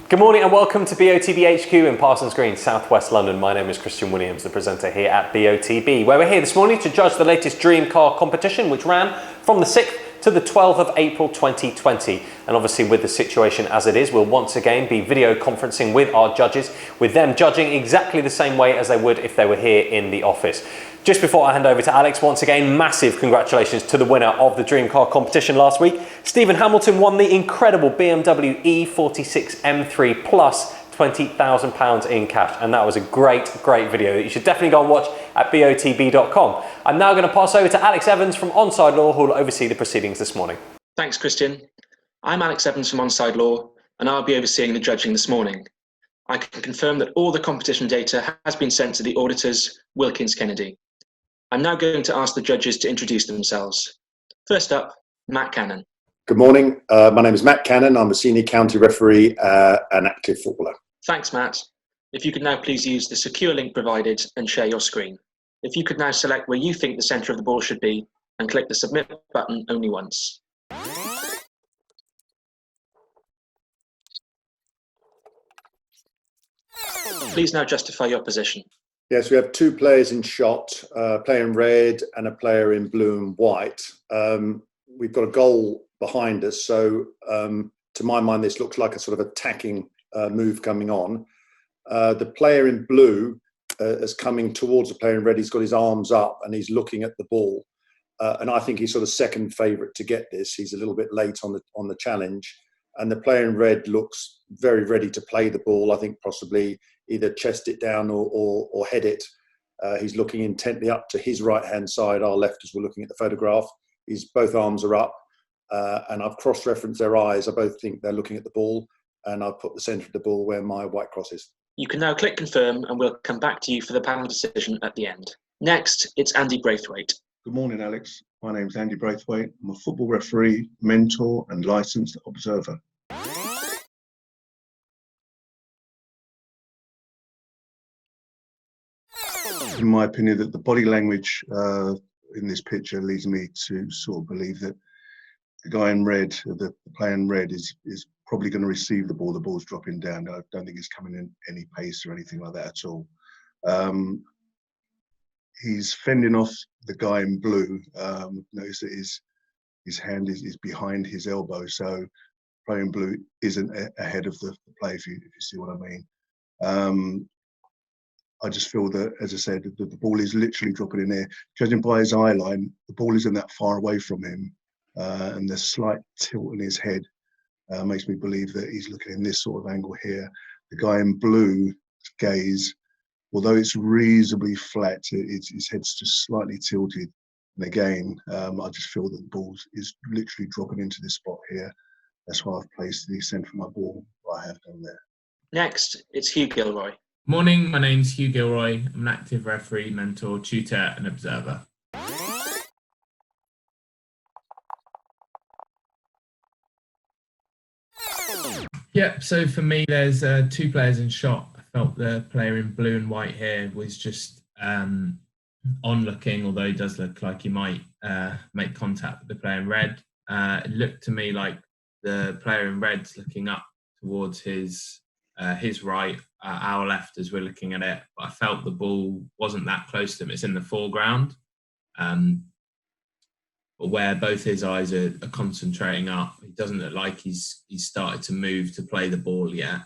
Good morning and welcome to BOTB HQ in Parsons Green, southwest London. My name is Christian Williams, the presenter here at BOTB, where we're here this morning to judge the latest Dream Car competition, which ran from the 6th to the 12th of April 2020. And obviously with the situation as it is, we'll once again be video conferencing with our judges, with them judging exactly the same way as they would if they were here in the office. Just before I hand over to Alex, once again, massive congratulations to the winner of the Dream Car competition last week. Stephen Hamilton won the incredible BMW E46 M3 plus £20,000 in cash. And that was a great video that you should definitely go and watch at botb.com. I'm now going to pass over to Alex Evans from Onside Law, who will oversee the proceedings this morning. Thanks, Christian. I'm Alex Evans from Onside Law, and I'll be overseeing the judging this morning. I can confirm that all the competition data has been sent to the auditors, Wilkins Kennedy. I'm now going to ask the judges to introduce themselves. First up, Matt Cannon. Good morning. My name is Matt Cannon. I'm a senior county referee and active footballer. Thanks, Matt. If you could now please use the secure link provided and share your screen. If you could now select where you think the centre of the ball should be and click the submit button only once. Please now justify your position. Yes, we have two players in shot, a player in red and a player in blue and white. We've got a goal behind us, so to my mind this looks like a sort of attacking move coming on. The player in blue is coming towards the player in red. He's got his arms up and he's looking at the ball, and I think he's sort of second favourite to get this. He's a little bit late on the challenge, and the player in red looks very ready to play the ball. I think possibly either chest it down or head it. He's looking intently up to his right-hand side, our left, as we're looking at the photograph. Both arms are up, and I've cross-referenced their eyes. I both think they're looking at the ball, and I've put the centre of the ball where my white cross is. You can now click confirm, and we'll come back to you for the panel decision at the end. Next, it's Andy Braithwaite. Good morning, Alex. My name's Andy Braithwaite. I'm a football referee, mentor, and licensed observer. In my opinion, that the body language in this picture leads me to sort of believe that the guy in red, the player in red, is probably going to receive the ball. The ball's dropping down. I don't think he's coming in any pace or anything like that at all. He's fending off the guy in blue. Notice that his hand is behind his elbow, so player in blue isn't ahead of the play, if you see what I mean. I just feel that, as I said, the ball is literally dropping in there. Judging by his eye line, the ball isn't that far away from him, and the slight tilt in his head makes me believe that he's looking in this sort of angle here. The guy in blue gaze, although it's reasonably flat, his head's just slightly tilted. And again, I just feel that the ball is literally dropping into this spot here. That's why I've placed the centre of my ball I have done there. Next, it's Hugh Gilroy. Morning, my name's Hugh Gilroy. I'm an active referee, mentor, tutor and observer. Yep, so for me there's two players in shot. I felt the player in blue and white here was just on-looking, although he does look like he might make contact with the player in red. It looked to me like the player in red's looking up towards his right, our left as we're looking at it, but I felt the ball wasn't that close to him. It's in the foreground, but where both his eyes are concentrating up, it doesn't look like he's started to move to play the ball yet.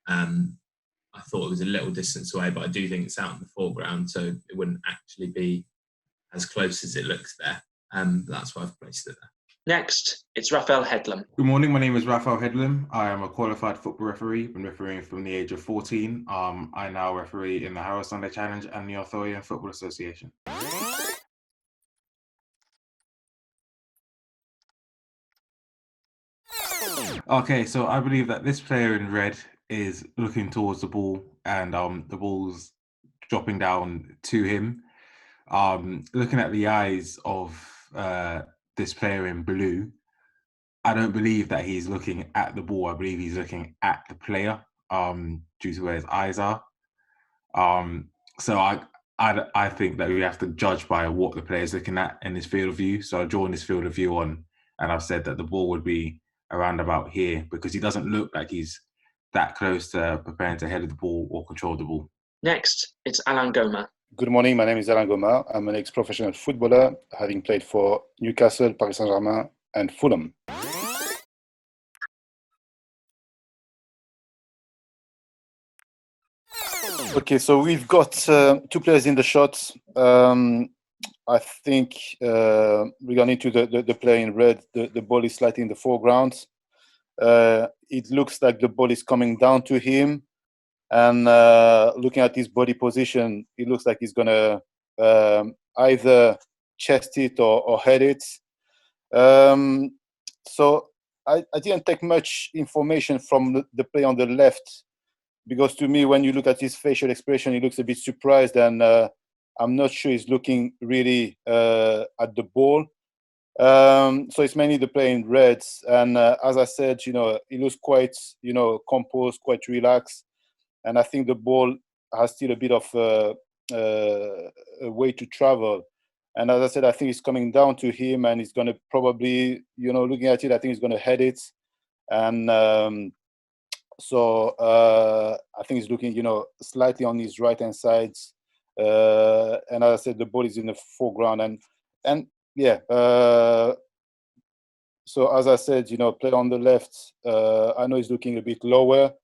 I thought it was a little distance away, but I do think it's out in the foreground, so it wouldn't actually be as close as it looks there. That's why I've placed it there. Next, it's Raphael Headlam. Good morning, my name is Raphael Headlam. I am a qualified football referee, been refereeing from the age of 14. I now referee in the Harrow Sunday Challenge and the Arthurian Football Association. Okay, so I believe that this player in red is looking towards the ball and the ball's dropping down to him. Looking at the eyes of this player in blue, I don't believe that he's looking at the ball. I believe he's looking at the player due to where his eyes are. So I think that we have to judge by what the player's looking at in his field of view. So I've drawn this field of view on, and I've said that the ball would be around about here because he doesn't look like he's that close to preparing to head the ball or control the ball. Next, it's Alain Goma. Good morning, my name is Alain Goma. I'm an ex-professional footballer, having played for Newcastle, Paris Saint-Germain and Fulham. Okay, so we've got two players in the shots. I think regarding to the player in red, the ball is slightly in the foreground. It looks like the ball is coming down to him. And looking at his body position, it looks like he's going to either chest it or head it. So I didn't take much information from the play on the left, because to me, when you look at his facial expression, he looks a bit surprised, and I'm not sure he's looking really at the ball. So it's mainly the play in reds. And as I said, he looks quite, composed, quite relaxed. And I think the ball has still a bit of a way to travel. And as I said, I think it's coming down to him, and he's going to probably, looking at it, I think he's going to head it. And so I think he's looking, slightly on his right-hand side. And as I said, the ball is in the foreground. And yeah, so as I said, play on the left, I know he's looking a bit lower.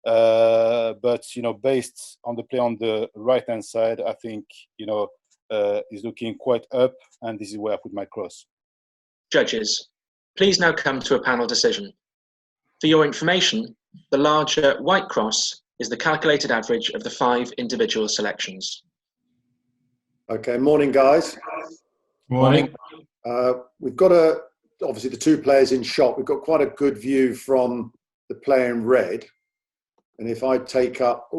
But based on the play on the right-hand side, I think he's looking quite up, and this is where I put my cross. Judges, please now come to a panel decision. For your information, the larger white cross is the calculated average of the 5 individual selections. Okay, morning, guys. Morning. We've got obviously the two players in shot. We've got quite a good view from the player in red. And if I take up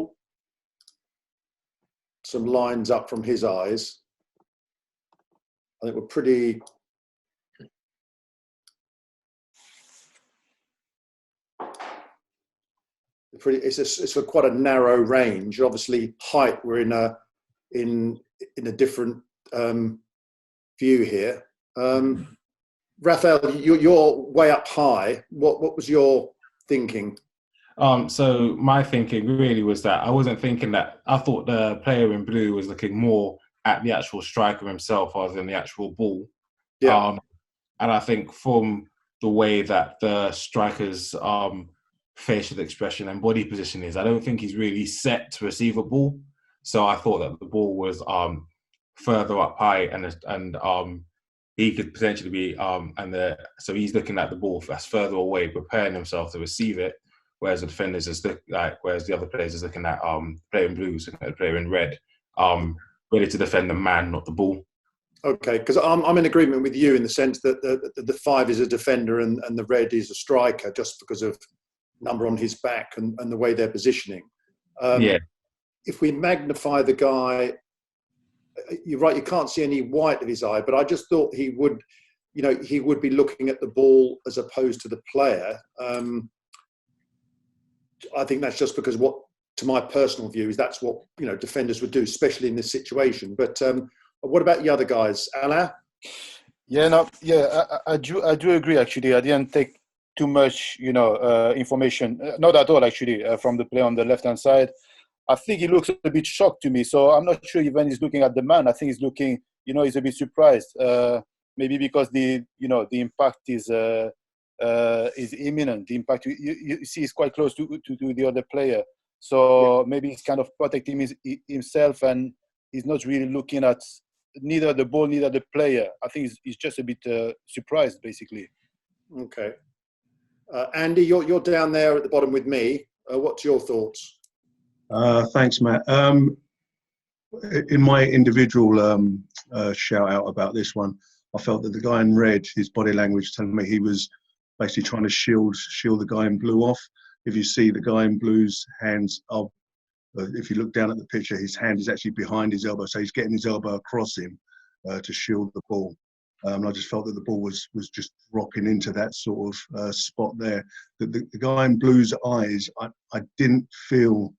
some lines up from his eyes, I think we're pretty... It's a quite a narrow range. Obviously, height, we're in a different view here. Raphael, you're way up high. What was your thinking? So my thinking really was that I wasn't thinking that. I thought the player in blue was looking more at the actual striker himself rather than the actual ball. Yeah. And I think from the way that the striker's facial expression and body position is, I don't think he's really set to receive a ball. So I thought that the ball was further up high, and he could potentially be so he's looking at the ball that's further away, preparing himself to receive it. Whereas the defenders whereas the other players is looking at player in blue, looking at the player in red, ready to defend the man, not the ball. Okay, because I'm in agreement with you in the sense that the 5 is a defender and the red is a striker, just because of number on his back and the way they're positioning. If we magnify the guy, you're right, you can't see any white of his eye, but I just thought he would be looking at the ball as opposed to the player. I think that's just because to my personal view, is that's what defenders would do, especially in this situation. But what about the other guys, Alain? I do agree. Actually, I didn't take too much, information, not at all actually, from the play on the left-hand side. I think he looks a bit shocked to me. So I'm not sure even he's looking at the man. I think he's looking, he's a bit surprised. Maybe because the impact is imminent. The impact you see is quite close to the other player. So maybe he's kind of protecting himself, and he's not really looking at neither the ball, neither the player. I think he's just a bit surprised, basically. Okay. Andy, you're down there at the bottom with me. What's your thoughts? Thanks, Matt. In my individual shout out about this one, I felt that the guy in red, his body language telling me he was basically trying to shield the guy in blue off. If you see the guy in blue's hands up, if you look down at the picture, his hand is actually behind his elbow, so he's getting his elbow across him to shield the ball. And I just felt that the ball was just dropping into that sort of spot there. The guy in blue's eyes, I didn't feel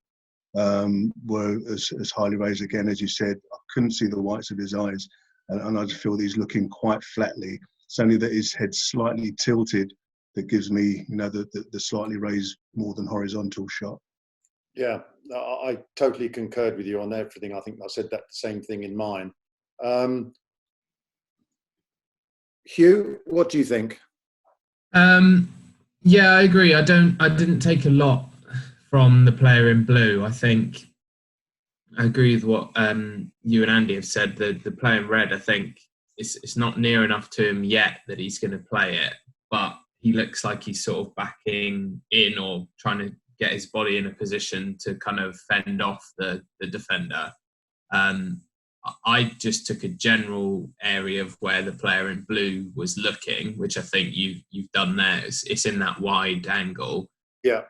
were as highly raised. Again, as you said, I couldn't see the whites of his eyes, and I just feel that he's looking quite flatly. It's only that his head's slightly tilted that gives me, the slightly raised more than horizontal shot. Yeah, I totally concurred with you on everything. I think I said that the same thing in mine. Hugh, what do you think? Yeah, I agree. I didn't take a lot from the player in blue. I think I agree with what you and Andy have said. The player in red, I think it's not near enough to him yet that he's going to play it, but he looks like he's sort of backing in or trying to get his body in a position to kind of fend off the defender. I just took a general area of where the player in blue was looking, which I think you've done there. It's in that wide angle. Yeah.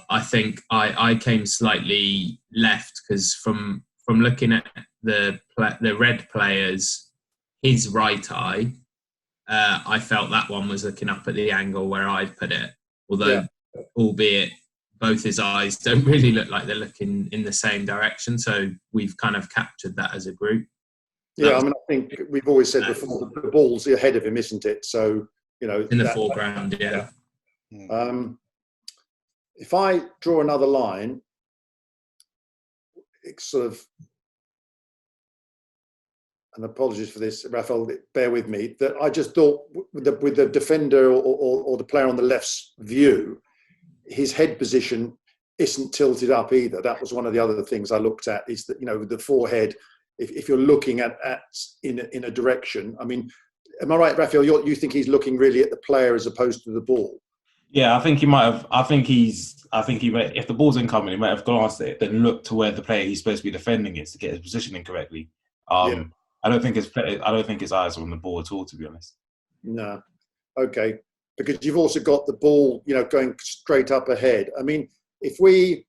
I think I came slightly left because from looking at the red players, his right eye, I felt that one was looking up at the angle where I'd put it. Although, albeit both his eyes don't really look like they're looking in the same direction. So we've kind of captured that as a group. Yeah, I think we've always said before the ball's ahead of him, isn't it? So, in the foreground, yeah. If I draw another line, it's sort of, and apologies for this, Raphael, bear with me, that I just thought with the defender or the player on the left's view, his head position isn't tilted up either. That was one of the other things I looked at, is that, with the forehead, if you're looking at in a direction, I mean, am I right, Raphael, you think he's looking really at the player as opposed to the ball? Yeah, I think he might have. I think if the ball's incoming, he might have glanced at it, then looked to where the player he's supposed to be defending is to get his positioning correctly. I don't think his eyes are on the ball at all, to be honest. No. Okay, because you've also got the ball, going straight up ahead. I mean, if we.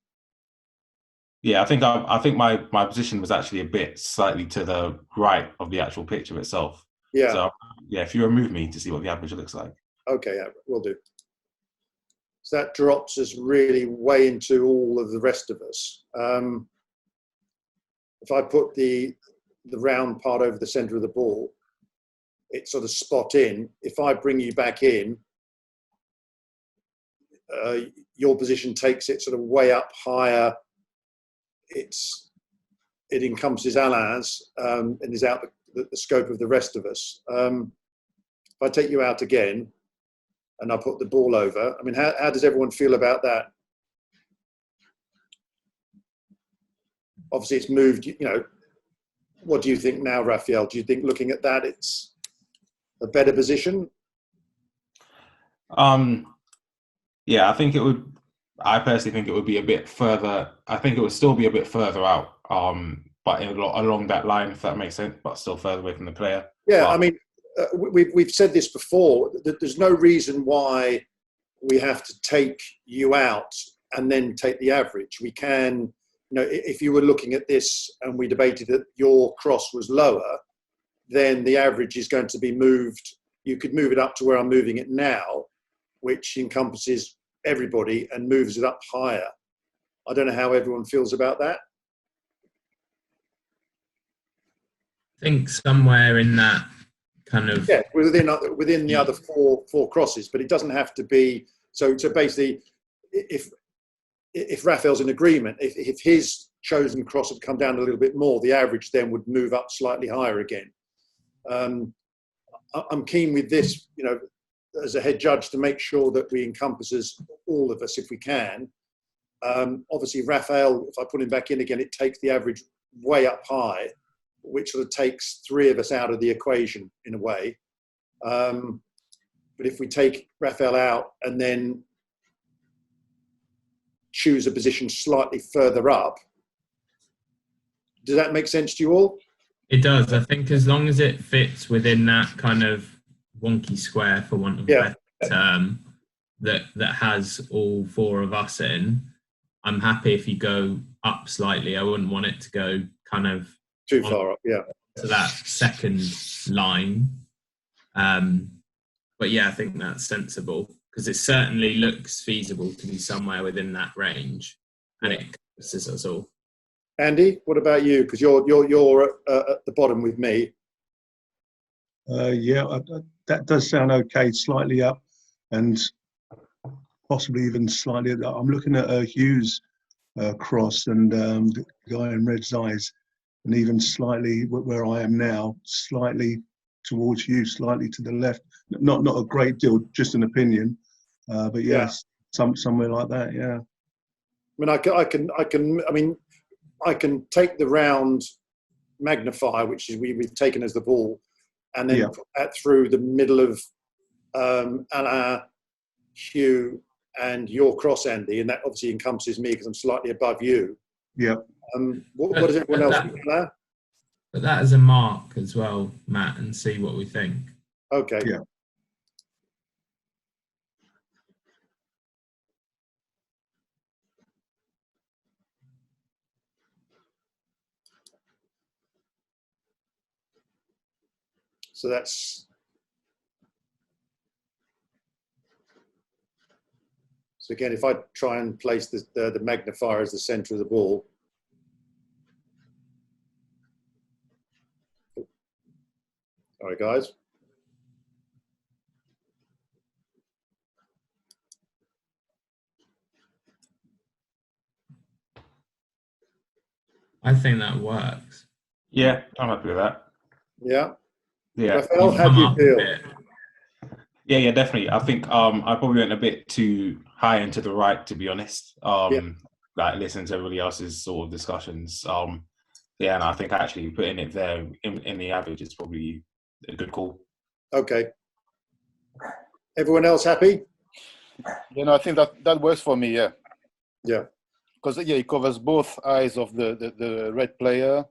Yeah, I think my position was actually a bit slightly to the right of the actual picture itself. Yeah. So yeah, if you remove me to see what the aperture looks like. Okay, yeah, we'll do. So that drops us really way into all of the rest of us. If I put the round part over the centre of the ball, it's sort of spot in. If I bring you back in, your position takes it sort of way up higher. It encompasses Alain's and is out the scope of the rest of us. If I take you out again and I put the ball over, I mean, how does everyone feel about that? Obviously, it's moved, What do you think now, Raphael? Do you think looking at that, it's a better position? Yeah, I personally think it would be a bit further. I think it would still be a bit further out, but along that line, if that makes sense, but still further away from the player. Yeah, I mean, we've said this before, that there's no reason why we have to take you out and then take the average. We can, if you were looking at this and we debated that your cross was lower, then the average is going to be moved. You could move it up to where I'm moving it now, which encompasses everybody and moves it up higher. I don't know how everyone feels about that. I think somewhere in that kind of within the other four crosses, but it doesn't have to be. So basically, if Raphael's in agreement, if his chosen cross had come down a little bit more, the average then would move up slightly higher again. I'm keen with this, as a head judge, to make sure that we encompasses all of us if we can. Obviously, Raphael, if I put him back in again, it takes the average way up high, which sort of takes three of us out of the equation in a way. But if we take Raphael out and then choose a position slightly further up, does that make sense to you all? It does. I think as long as it fits within that kind of wonky square, for want of a better term, that has all four of us in, I'm happy if you go up slightly. I wouldn't want it to go kind of too far up, to that second line. But yeah, I think that's sensible because it certainly looks feasible to be somewhere within that range, and it encompasses us all. Andy, what about you? Because you're at the bottom with me. That does sound okay, slightly up, and possibly even slightly. I'm looking at Hughes' cross and the guy in red's eyes, and even slightly where I am now, slightly towards Hughes, slightly to the left. Not a great deal, just an opinion, but yes, somewhere like that. Yeah. I can take the round magnifier, which is we've taken as the ball, and then put that through the middle of Alain, Hugh, and your cross, Andy, and that obviously encompasses me because I'm slightly above you. Yeah. What does everyone else think of that? Put that as a mark as well, Matt, and see what we think. Okay. Yeah. So that's. So again, if I try and place the magnifier as the centre of the ball. All right, guys. I think that works. Yeah, I'm happy with that. Yeah. Yeah. Raphael, how do you feel? Yeah, definitely. I think I probably went a bit too high and to the right, to be honest. Like listening to everybody else's sort of discussions. Yeah, and I think actually putting it there in the average is probably a good call. Okay. Everyone else happy? You know, I think that works for me. Yeah. Yeah. Because it covers both eyes of the red player,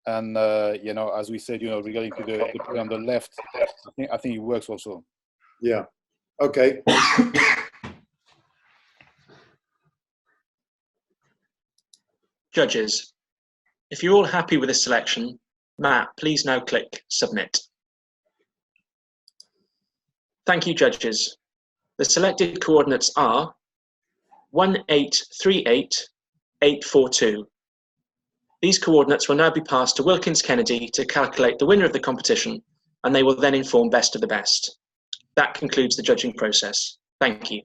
and you know, as we said, you know, regarding to the player on the left, I think it works also. Yeah. Okay. Judges, if you're all happy with this selection, Matt, please now click Submit. Thank you, judges. The selected coordinates are 1838842. These coordinates will now be passed to Wilkins Kennedy to calculate the winner of the competition, and they will then inform best of the best. That concludes the judging process. Thank you.